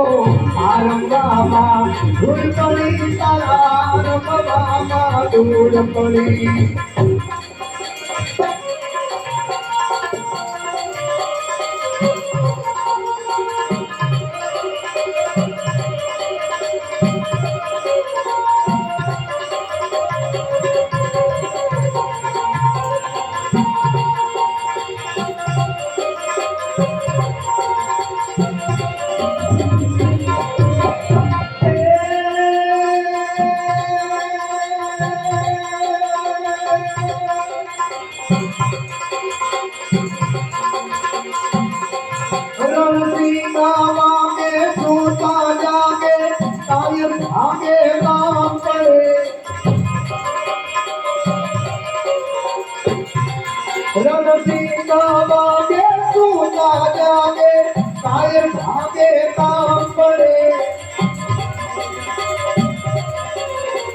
આરંભામાં ધૂળ પડી તારા આરંભામાં ધૂળ પડી आगे काम करे रणसीमा वागे सूता जागे कायर भागे काम करे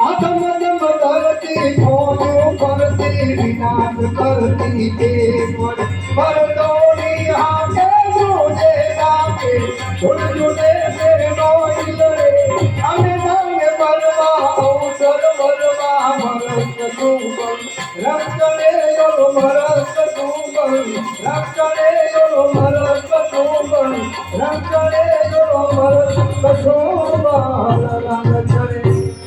अधम करती खोजो करती विनाश करती देवर पर दौड़ी आगे मुझे जाके छुड़ छुड़े से नोई लड़े हमें जाने परवा अवसर परवा मरत सुगम रक्षणे लो मरत सुगम रक्षणे लो मरत सुगम रक्षणे लो मरत सुगम